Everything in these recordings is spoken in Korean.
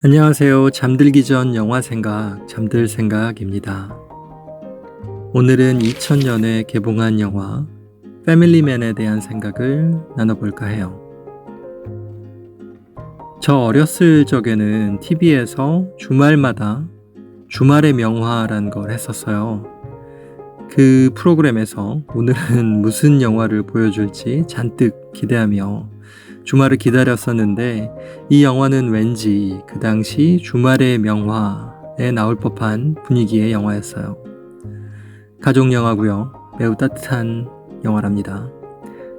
안녕하세요. 잠들기 전 영화 생각, 잠들 생각입니다. 오늘은 2000년에 개봉한 영화 패밀리맨에 대한 생각을 나눠볼까 해요. 저 어렸을 적에는 TV에서 주말마다 주말의 명화란 걸 했었어요. 그 프로그램에서 오늘은 무슨 영화를 보여줄지 잔뜩 기대하며 주말을 기다렸었는데, 이 영화는 왠지 그 당시 주말의 명화에 나올 법한 분위기의 영화였어요. 가족 영화고요. 매우 따뜻한 영화랍니다.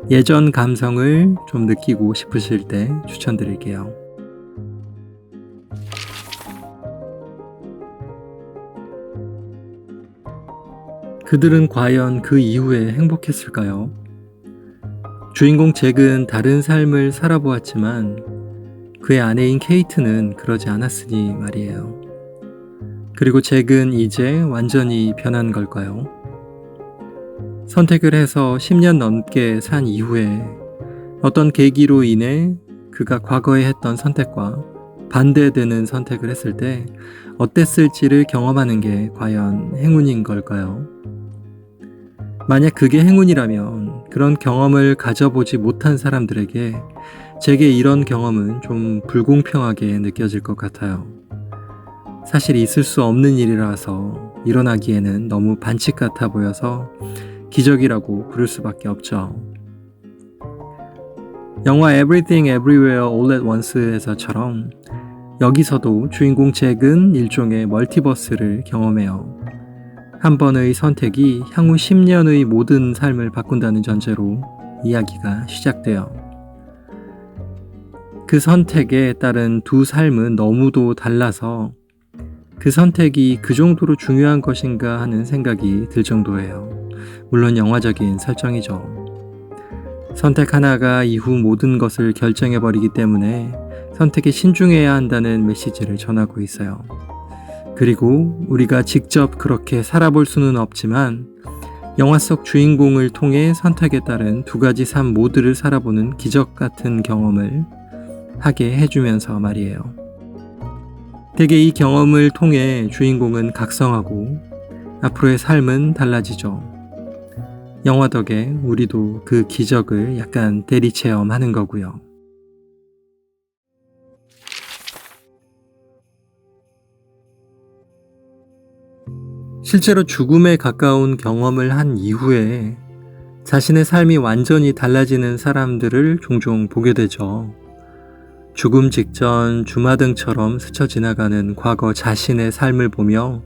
예전 감성을 좀 느끼고 싶으실 때 추천드릴게요. 그들은 과연 그 이후에 행복했을까요? 주인공 잭은 다른 삶을 살아보았지만 그의 아내인 케이트는 그러지 않았으니 말이에요. 그리고 잭은 이제 완전히 변한 걸까요? 선택을 해서 10년 넘게 산 이후에 어떤 계기로 인해 그가 과거에 했던 선택과 반대되는 선택을 했을 때 어땠을지를 경험하는 게 과연 행운인 걸까요? 만약 그게 행운이라면 그런 경험을 가져보지 못한 사람들에게 제게 이런 경험은 좀 불공평하게 느껴질 것 같아요. 사실 있을 수 없는 일이라서 일어나기에는 너무 반칙 같아 보여서 기적이라고 부를 수밖에 없죠. 영화 Everything Everywhere All at Once에서처럼 여기서도 주인공 잭은 일종의 멀티버스를 경험해요. 한 번의 선택이 향후 10년의 모든 삶을 바꾼다는 전제로 이야기가 시작돼요. 그 선택에 따른 두 삶은 너무도 달라서 그 선택이 그 정도로 중요한 것인가 하는 생각이 들 정도예요. 물론 영화적인 설정이죠. 선택 하나가 이후 모든 것을 결정해버리기 때문에 선택에 신중해야 한다는 메시지를 전하고 있어요. 그리고 우리가 직접 그렇게 살아볼 수는 없지만 영화 속 주인공을 통해 선택에 따른 두 가지 삶 모두를 살아보는 기적 같은 경험을 하게 해주면서 말이에요. 대개 이 경험을 통해 주인공은 각성하고 앞으로의 삶은 달라지죠. 영화 덕에 우리도 그 기적을 약간 대리체험하는 거고요. 실제로 죽음에 가까운 경험을 한 이후에 자신의 삶이 완전히 달라지는 사람들을 종종 보게 되죠. 죽음 직전 주마등처럼 스쳐 지나가는 과거 자신의 삶을 보며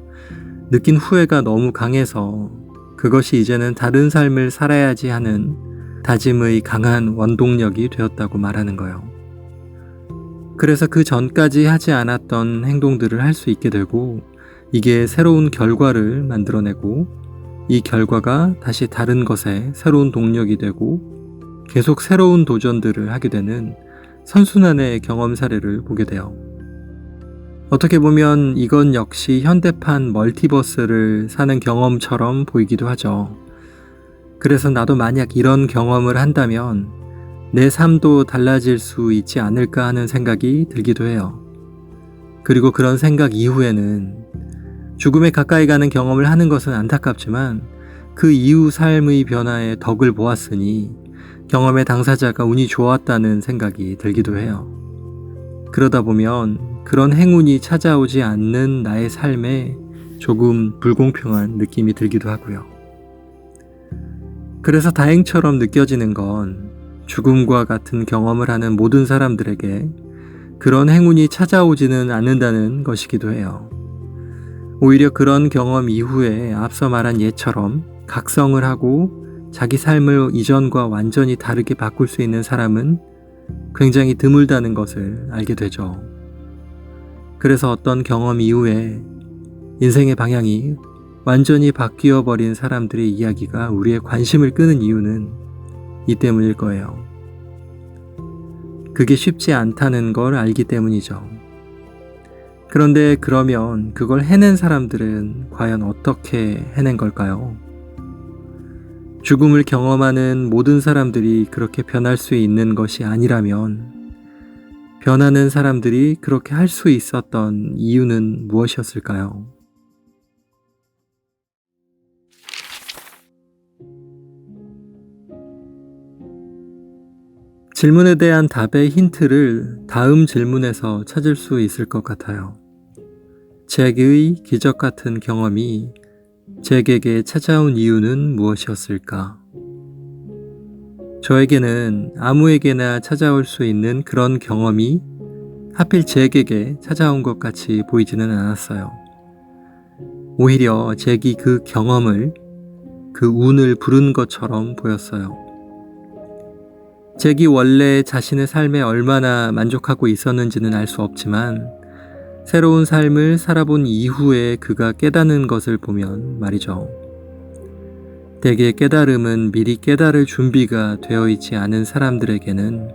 느낀 후회가 너무 강해서 그것이 이제는 다른 삶을 살아야지 하는 다짐의 강한 원동력이 되었다고 말하는 거예요. 그래서 그 전까지 하지 않았던 행동들을 할 수 있게 되고, 이게 새로운 결과를 만들어내고 이 결과가 다시 다른 것에 새로운 동력이 되고 계속 새로운 도전들을 하게 되는 선순환의 경험 사례를 보게 돼요. 어떻게 보면 이건 역시 현대판 멀티버스를 사는 경험처럼 보이기도 하죠. 그래서 나도 만약 이런 경험을 한다면 내 삶도 달라질 수 있지 않을까 하는 생각이 들기도 해요. 그리고 그런 생각 이후에는 죽음에 가까이 가는 경험을 하는 것은 안타깝지만 그 이후 삶의 변화의 덕을 보았으니 경험의 당사자가 운이 좋았다는 생각이 들기도 해요. 그러다 보면 그런 행운이 찾아오지 않는 나의 삶에 조금 불공평한 느낌이 들기도 하고요. 그래서 다행처럼 느껴지는 건 죽음과 같은 경험을 하는 모든 사람들에게 그런 행운이 찾아오지는 않는다는 것이기도 해요. 오히려 그런 경험 이후에 앞서 말한 예처럼 각성을 하고 자기 삶을 이전과 완전히 다르게 바꿀 수 있는 사람은 굉장히 드물다는 것을 알게 되죠. 그래서 어떤 경험 이후에 인생의 방향이 완전히 바뀌어 버린 사람들의 이야기가 우리의 관심을 끄는 이유는 이 때문일 거예요. 그게 쉽지 않다는 걸 알기 때문이죠. 그런데 그러면 그걸 해낸 사람들은 과연 어떻게 해낸 걸까요? 죽음을 경험하는 모든 사람들이 그렇게 변할 수 있는 것이 아니라면 변하는 사람들이 그렇게 할 수 있었던 이유는 무엇이었을까요? 질문에 대한 답의 힌트를 다음 질문에서 찾을 수 있을 것 같아요. 잭의 기적 같은 경험이 잭에게 찾아온 이유는 무엇이었을까? 저에게는 아무에게나 찾아올 수 있는 그런 경험이 하필 잭에게 찾아온 것 같이 보이지는 않았어요. 오히려 잭이 그 경험을, 그 운을 부른 것처럼 보였어요. 잭이 원래 자신의 삶에 얼마나 만족하고 있었는지는 알 수 없지만 새로운 삶을 살아본 이후에 그가 깨닫는 것을 보면 말이죠. 대개 깨달음은 미리 깨달을 준비가 되어 있지 않은 사람들에게는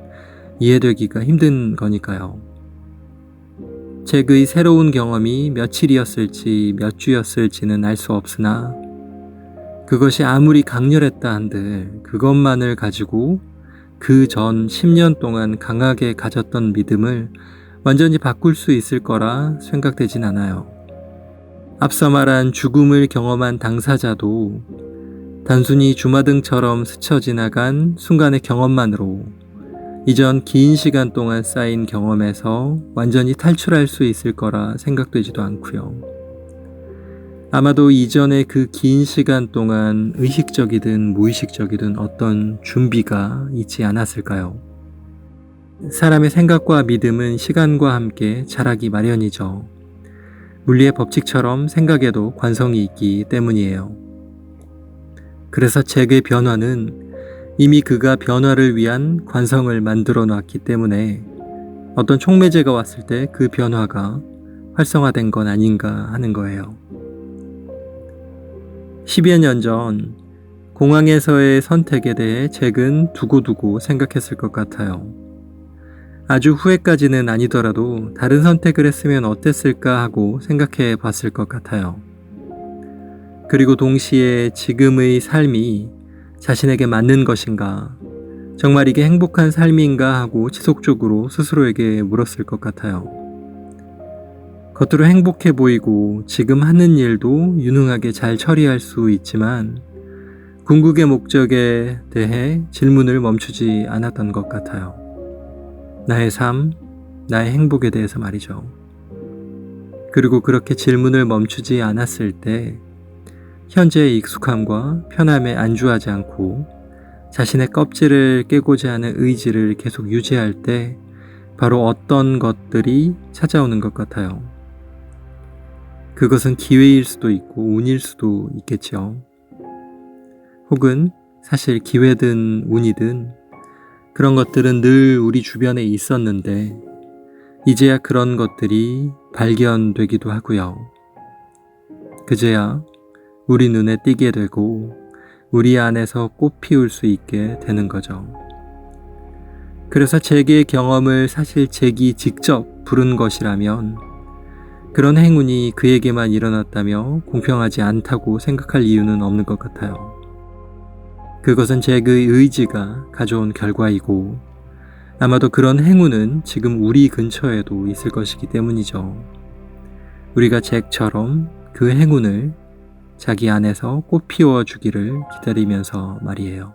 이해되기가 힘든 거니까요. 잭의 새로운 경험이 며칠이었을지 몇 주였을지는 알 수 없으나 그것이 아무리 강렬했다 한들 그것만을 가지고 그 전 10년 동안 강하게 가졌던 믿음을 완전히 바꿀 수 있을 거라 생각되진 않아요. 앞서 말한 죽음을 경험한 당사자도 단순히 주마등처럼 스쳐 지나간 순간의 경험만으로 이전 긴 시간 동안 쌓인 경험에서 완전히 탈출할 수 있을 거라 생각되지도 않고요. 아마도 이전의 그 긴 시간 동안 의식적이든 무의식적이든 어떤 준비가 있지 않았을까요? 사람의 생각과 믿음은 시간과 함께 자라기 마련이죠. 물리의 법칙처럼 생각에도 관성이 있기 때문이에요. 그래서 잭의 변화는 이미 그가 변화를 위한 관성을 만들어 놨기 때문에 어떤 촉매제가 왔을 때 그 변화가 활성화된 건 아닌가 하는 거예요. 10여 년 전 공항에서의 선택에 대해 잭은 두고두고 생각했을 것 같아요. 아주 후회까지는 아니더라도 다른 선택을 했으면 어땠을까 하고 생각해 봤을 것 같아요. 그리고 동시에 지금의 삶이 자신에게 맞는 것인가, 정말 이게 행복한 삶인가 하고 지속적으로 스스로에게 물었을 것 같아요. 겉으로 행복해 보이고 지금 하는 일도 유능하게 잘 처리할 수 있지만 궁극의 목적에 대해 질문을 멈추지 않았던 것 같아요. 나의 삶, 나의 행복에 대해서 말이죠. 그리고 그렇게 질문을 멈추지 않았을 때 현재의 익숙함과 편함에 안주하지 않고 자신의 껍질을 깨고자 하는 의지를 계속 유지할 때 바로 어떤 것들이 찾아오는 것 같아요. 그것은 기회일 수도 있고 운일 수도 있겠죠. 혹은 사실 기회든 운이든 그런 것들은 늘 우리 주변에 있었는데 이제야 그런 것들이 발견되기도 하고요. 그제야 우리 눈에 띄게 되고 우리 안에서 꽃 피울 수 있게 되는 거죠. 그래서 잭의 경험을 사실 잭이 직접 부른 것이라면 그런 행운이 그에게만 일어났다며 공평하지 않다고 생각할 이유는 없는 것 같아요. 그것은 잭의 의지가 가져온 결과이고 아마도 그런 행운은 지금 우리 근처에도 있을 것이기 때문이죠. 우리가 잭처럼 그 행운을 자기 안에서 꽃 피워주기를 기다리면서 말이에요.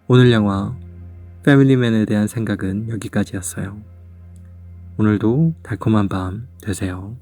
오늘 영화 패밀리맨에 대한 생각은 여기까지였어요. 오늘도 달콤한 밤 되세요.